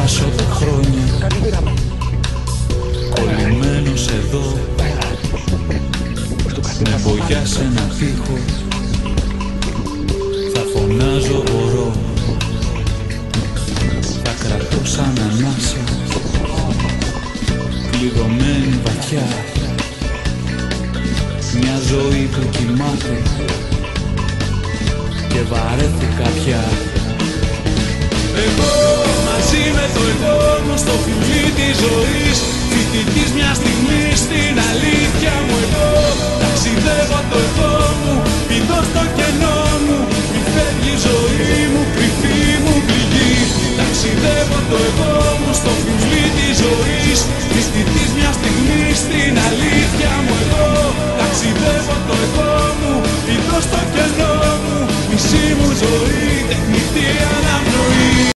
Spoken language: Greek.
περάσω τα χρόνια κολλημένος εδώ με μπογιά σε ένα τοίχο. Θα φωνάζω ορό, θα κρατώ σαν ανάσα κλειδωμένη βαθιά μια ζωή που κοιμάται και βαρέθηκα πια. Εγώ μαζί με το εγώ μου στο φιλί της ζωής, φοιτητής μια στιγμή στην αλήθεια μου. Εγώ ταξιδεύω το εγώ μου, πηδώ στο κενό μου, μη φεύγει η ζωή μου, κρυφή μου πληγή. Ταξιδεύω το εγώ μου στο φιλί της ζωής, φοιτητής μια στιγμή στην αλήθεια μου. Εγώ ταξιδεύω το εγώ μου, πηδώ στο κενό μου, μισή μου ζωή, τεχνητή